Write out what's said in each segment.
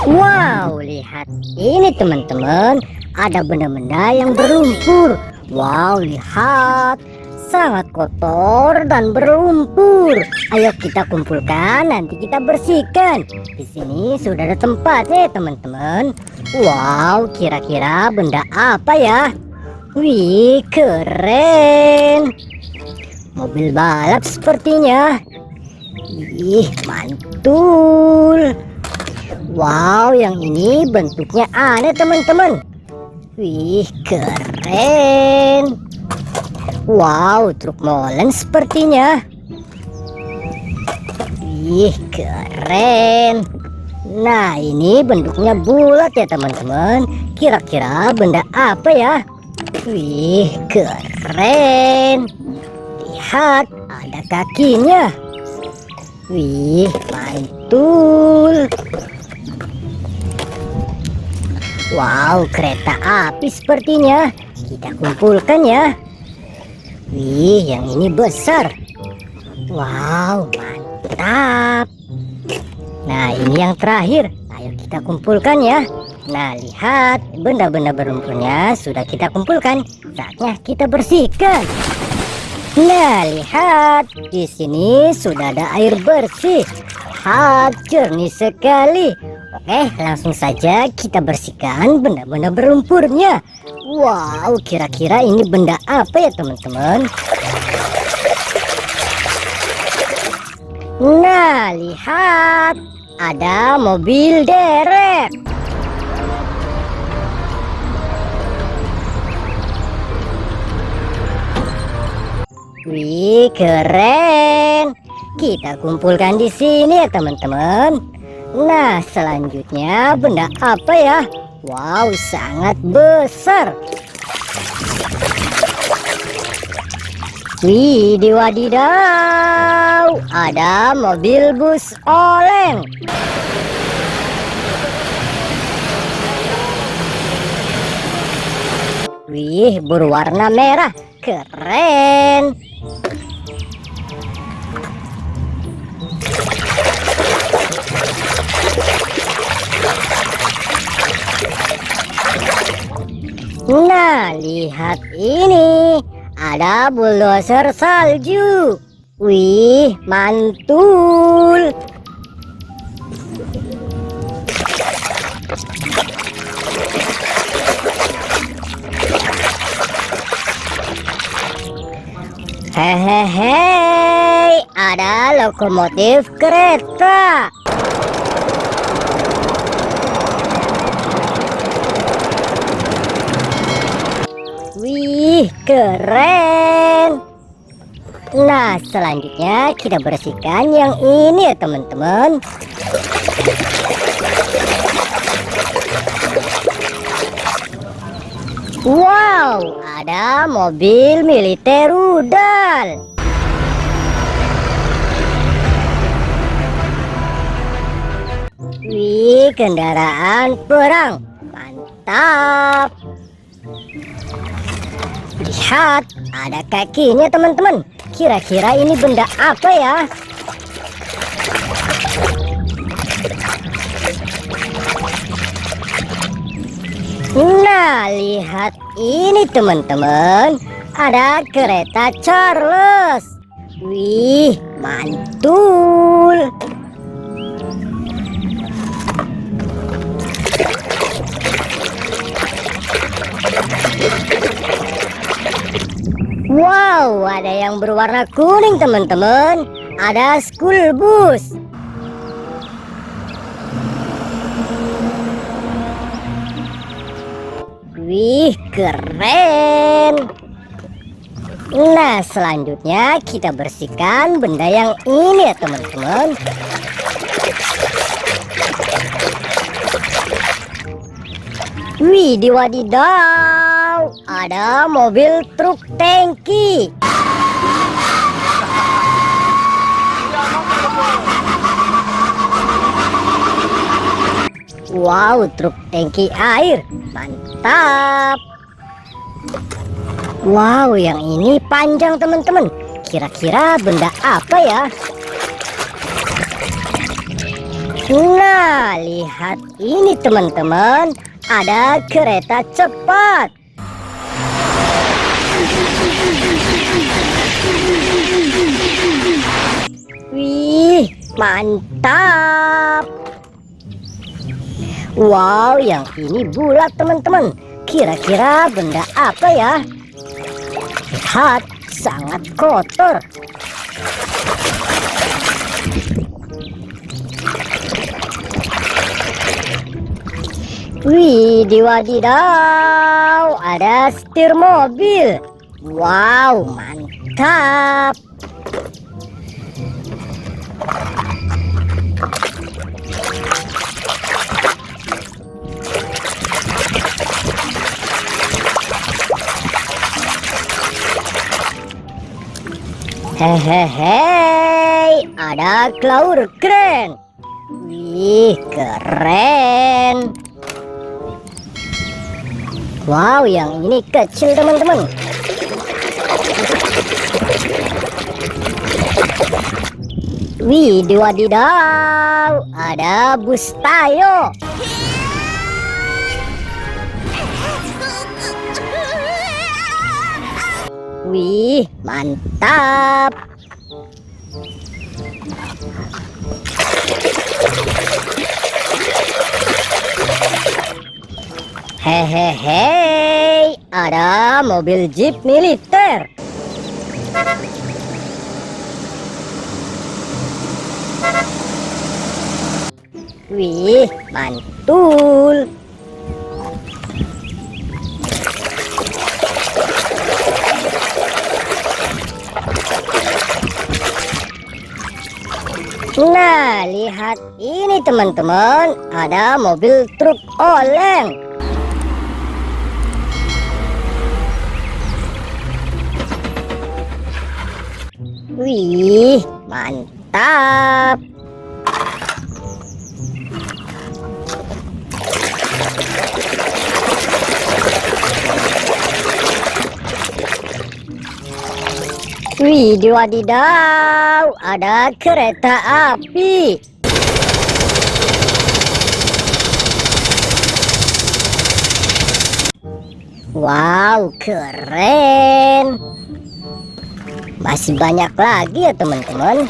Wow, lihat ini teman-teman, ada benda-benda yang berlumpur. Wow, lihat, sangat kotor dan berlumpur. Ayo kita kumpulkan, nanti kita bersihkan. Di sini sudah ada tempatnya ya teman-teman. Wow, kira-kira benda apa ya? Wih, keren. Mobil balap sepertinya. Ih, mantul. Wow, yang ini bentuknya aneh teman-teman. Wih, keren. Wow, truk molen sepertinya. Wih, keren. Nah, ini bentuknya bulat ya teman-teman. Kira-kira benda apa ya? Wih, keren. Lihat, ada kakinya. Wih, mantul. Wow, kereta api sepertinya. Kita kumpulkan ya. Wih, yang ini besar. Wow, mantap. Nah, ini yang terakhir. Ayo kita kumpulkan ya. Nah, lihat, benda-benda berlumpurnya sudah kita kumpulkan. Saatnya kita bersihkan. Nah, lihat, di sini sudah ada air bersih. Lihat, jernih sekali. Oke, langsung saja kita bersihkan benda-benda berlumpurnya. Wow, kira-kira ini benda apa ya teman-teman? Nah, lihat, ada mobil derek. Wih, keren. Kita kumpulkan di sini ya teman-teman. Nah, selanjutnya benda apa ya? Wow, sangat besar. Wih, wadidaw, ada mobil bus oleng. Wih, berwarna merah, keren. Nah, lihat ini, ada bulldozer salju. Wih, mantul. Hehehe, ada lokomotif kereta. Wih, keren. Nah, selanjutnya kita bersihkan yang ini ya teman-teman. Wow, ada mobil militer rudal. Wih, kendaraan perang. Mantap. Lihat, ada kakinya teman-teman. Kira-kira ini benda apa ya? Nah, lihat ini teman-teman. Ada kereta Charles. Wih, mantul. Wow, ada yang berwarna kuning teman-teman. Ada school bus. Wih, keren. Nah, selanjutnya kita bersihkan benda yang ini ya teman-teman. Wih, wadidaw, ada mobil truk tangki. Wow, truk tangki air. Mantap. Wow, yang ini panjang teman-teman. Kira-kira benda apa ya? Nah, lihat ini teman-teman, ada kereta cepat. Wih, mantap. Wow, yang ini bulat teman-teman. Kira-kira benda apa ya? Lihat, sangat kotor. Wih, diwadidaw, ada setir mobil. Wow, mantap. Hehehe, ada klaur keren. Wih, keren. Wow, yang ini kecil teman-teman. Wih, diwadidaw, ada bus Tayo. Wih, mantap. Hehehe, ada mobil jeep militer. Wih, mantul. Nah, lihat ini teman-teman, ada mobil truk oleng. Wih, mantap. Wih, diwadidaw, ada kereta api. Wow, keren. Masih banyak lagi ya teman-teman.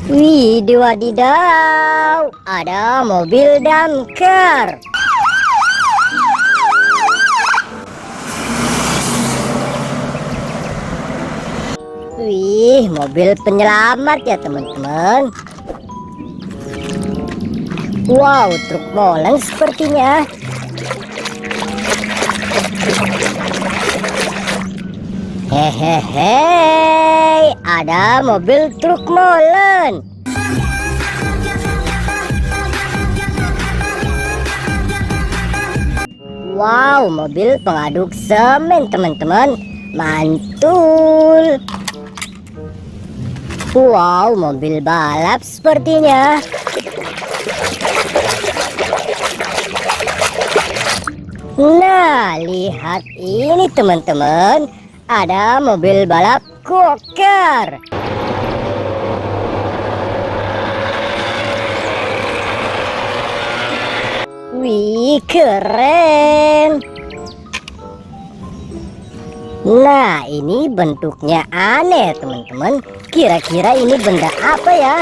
Wih, diwadidaw, ada mobil damkar. Wih, mobil penyelamat ya teman-teman. Wow, truk molen sepertinya. Hehehe, ada mobil truk molen. Wow, mobil pengaduk semen teman-teman. Mantul. Wow, mobil balap sepertinya. Nah, lihat ini teman-teman, ada mobil balap gokar. Wih, keren. Nah, ini bentuknya aneh teman-teman. Kira-kira ini benda apa ya?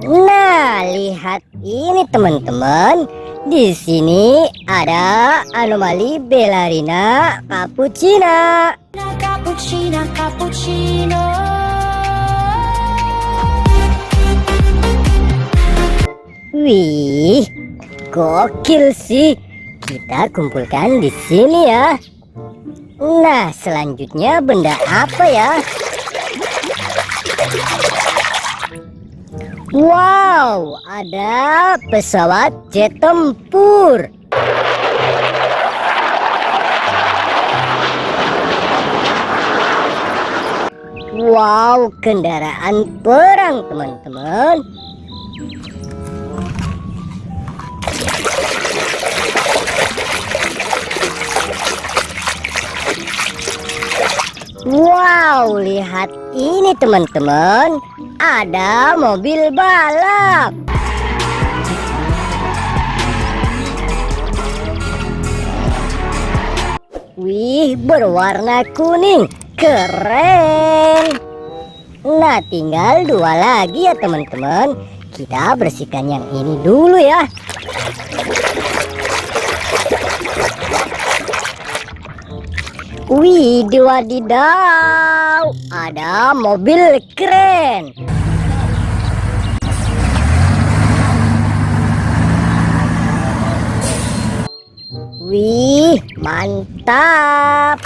Nah, lihat ini teman-teman. Di sini ada anomali Bellarina Cappuccina. Cappuccino, cappuccino. Wih, gokil sih. Kita kumpulkan di sini ya. Nah, selanjutnya benda apa ya? Wow, ada pesawat jet tempur. Wow, kendaraan perang teman-teman. Wow, lihat ini teman-teman. Ada mobil balap. Wih, berwarna kuning. Keren. Nah, tinggal 2 lagi ya teman-teman. Kita bersihkan yang ini dulu ya. Wih, wadidaw, ada mobil keren. Wih, mantap.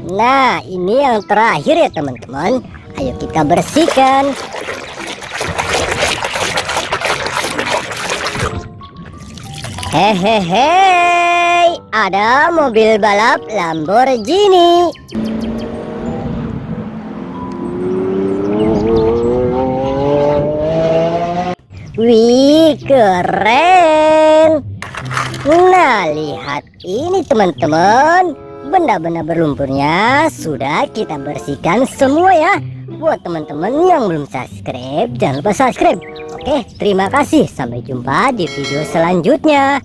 Nah, ini yang terakhir ya teman-teman. Ayo kita bersihkan. Hehehe, ada mobil balap Lamborghini. Wih, keren. Nah, lihat ini teman-teman. Benda-benda berlumpurnya sudah kita bersihkan semua ya. Buat teman-teman yang belum subscribe, jangan lupa subscribe. Oke, terima kasih. Sampai jumpa di video selanjutnya.